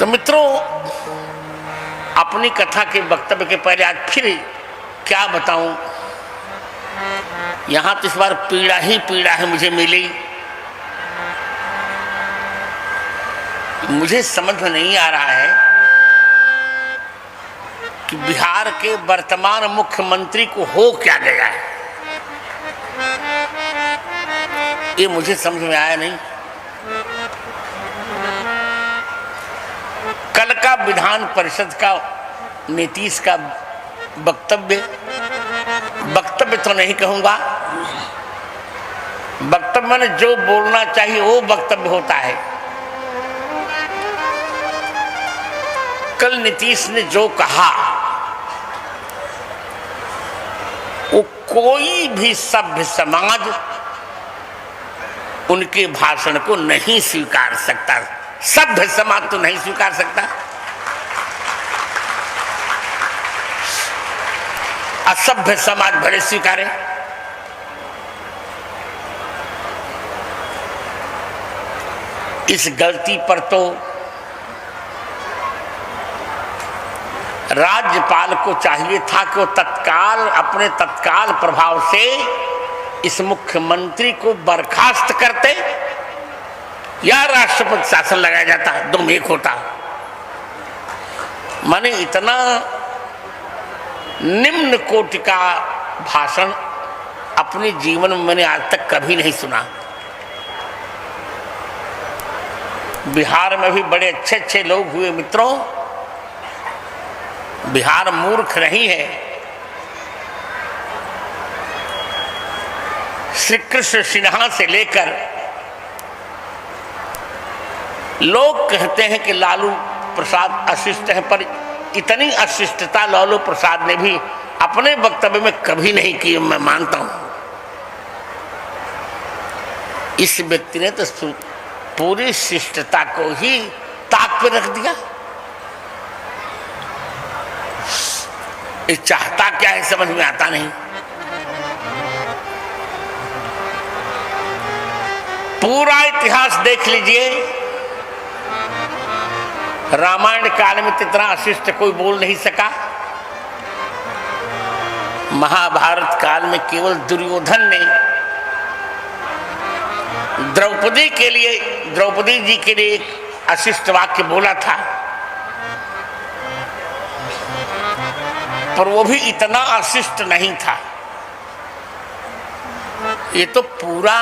तो मित्रों, अपनी कथा के वक्तव्य के पहले आज फिर क्या बताऊं, यहां तो इस बार पीड़ा ही पीड़ा है मुझे मिली। मुझे समझ में नहीं आ रहा है कि बिहार के वर्तमान मुख्यमंत्री को हो क्या गया है। ये मुझे समझ में आया नहीं। कल का विधान परिषद का नीतीश का वक्तव्य तो नहीं कहूंगा, वक्तव्य मैंने जो बोलना चाहिए वो वक्तव्य होता है। कल नीतीश ने जो कहा वो कोई भी सभ्य समाज उनके भाषण को नहीं स्वीकार सकता। सभ्य समाज तो नहीं स्वीकार सकता, असभ्य समाज भले स्वीकारे। इस गलती पर तो राज्यपाल को चाहिए था कि वो अपने तत्काल प्रभाव से इस मुख्यमंत्री को बर्खास्त करते या राष्ट्रपति शासन लगाया जाता, दो में एक होता। माने इतना निम्न कोटि का भाषण अपने जीवन में मैंने आज तक कभी नहीं सुना। बिहार में भी बड़े अच्छे अच्छे लोग हुए मित्रों, बिहार मूर्ख नहीं है। श्री कृष्ण सिन्हा से लेकर लोग कहते हैं कि लालू प्रसाद अशिष्ट है, पर इतनी अशिष्टता लालू प्रसाद ने भी अपने वक्तव्य में कभी नहीं की, मैं मानता हूं। इस व्यक्ति ने तो पूरी शिष्टता को ही ताक पे रख दिया। ये चाहता क्या है समझ में आता नहीं। पूरा इतिहास देख लीजिए, रामायण काल में इतना अशिष्ट कोई बोल नहीं सका। महाभारत काल में केवल दुर्योधन ने द्रौपदी जी के लिए एक अशिष्ट वाक्य बोला था, पर वो भी इतना अशिष्ट नहीं था। ये तो पूरा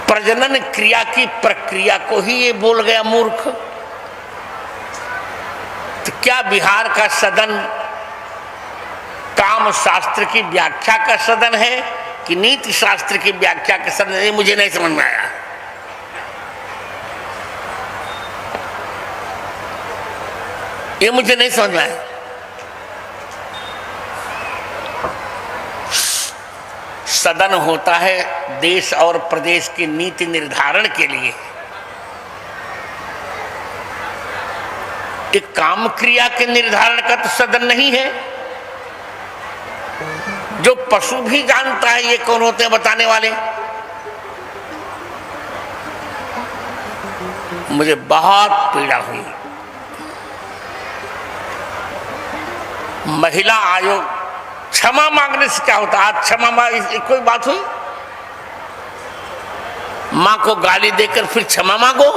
प्रजनन क्रिया की प्रक्रिया को ही ये बोल गया मूर्ख। तो क्या बिहार का सदन काम शास्त्र की व्याख्या का सदन है कि नीति शास्त्र की व्याख्या का सदन? ये मुझे नहीं समझ में आया। ये मुझे नहीं समझ में आया। सदन होता है देश और प्रदेश की नीति निर्धारण के लिए। एक काम क्रिया के निर्धारण का तो सदन नहीं है। जो पशु भी जानता है ये कौन होते हैं बताने वाले। मुझे बहुत पीड़ा हुई। महिला आयोग क्षमा मांगने से क्या होता? आज क्षमा मांग कोई बात हुई? मां को गाली देकर फिर क्षमा मांगो।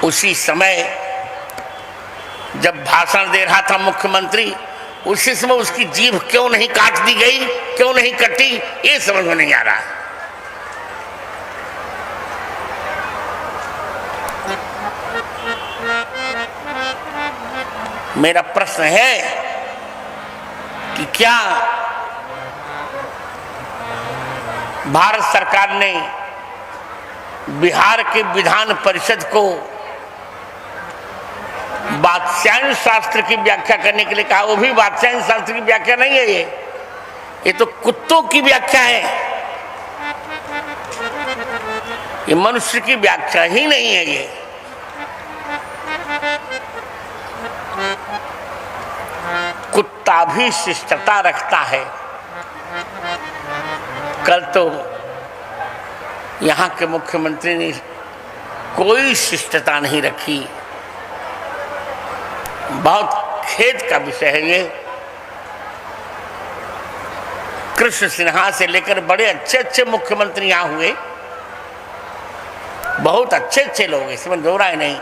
उसी समय जब भाषण दे रहा था मुख्यमंत्री, उसी समय उसकी जीभ क्यों नहीं काट दी गई, क्यों नहीं कटी, ये समझ में नहीं आ रहा। मेरा प्रश्न है कि क्या भारत सरकार ने बिहार के विधान परिषद को वात्स्यायन शास्त्र की व्याख्या करने के लिए कहा? वो भी वात्स्यायन शास्त्र की व्याख्या नहीं है, ये तो कुत्तों की व्याख्या है। ये मनुष्य की व्याख्या ही नहीं है। ये कुत्ता भी शिष्टता रखता है, कल तो यहाँ के मुख्यमंत्री ने कोई शिष्टता नहीं रखी। बहुत खेद का विषय है ये। कृष्ण सिन्हा से लेकर बड़े अच्छे अच्छे मुख्यमंत्री यहाँ हुए, बहुत अच्छे अच्छे लोग, इसमें दो राय नहीं।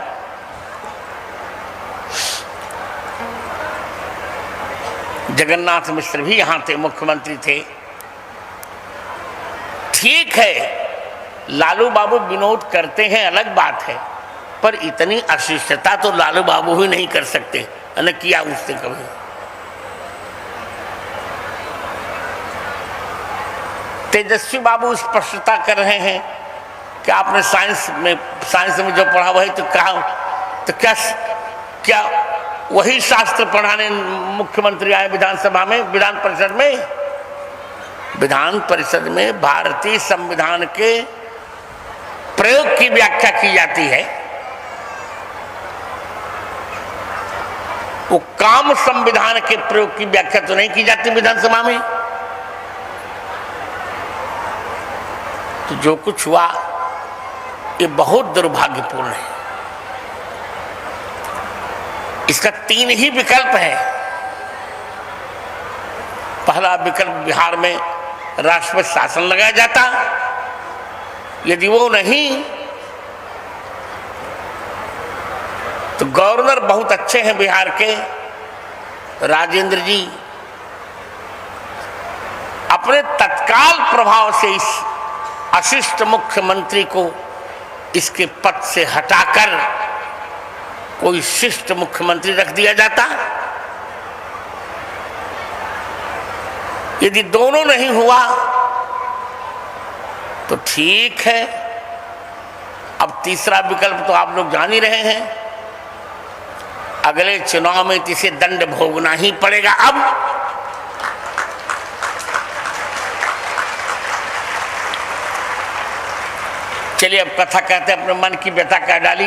जगन्नाथ मिश्र भी यहाँ थे, मुख्यमंत्री थे। ठीक है, लालू बाबू विनोद करते हैं, अलग बात है, पर इतनी अशिष्टता तो लालू बाबू ही नहीं कर सकते, न किया उससे कभी। तेजस्वी बाबू स्पष्टता कर रहे हैं कि आपने साइंस में जो पढ़ा वही तो कहा, तो क्या वही शास्त्र पढ़ाने मुख्यमंत्री आए विधानसभा में, विधान परिषद में? विधान परिषद में भारतीय संविधान के प्रयोग की व्याख्या की जाती है। वो काम संविधान के प्रयोग की व्याख्या तो नहीं की जाती विधानसभा में। तो जो कुछ हुआ ये बहुत दुर्भाग्यपूर्ण है। इसका 3 ही विकल्प है। पहला विकल्प, बिहार में राष्ट्रपति शासन लगाया जाता। यदि वो नहीं तो गवर्नर बहुत अच्छे हैं बिहार के, राजेंद्र जी, अपने तत्काल प्रभाव से इस अशिष्ट मुख्यमंत्री को इसके पद से हटाकर कोई शिष्ट मुख्यमंत्री रख दिया जाता। यदि दोनों नहीं हुआ तो ठीक है। अब तीसरा विकल्प तो आप लोग जान ही रहे हैं, अगले चुनाव में इसे दंड भोगना ही पड़ेगा। अब चलिए, अब कथा कहते अपने मन की व्यथा कह डाली।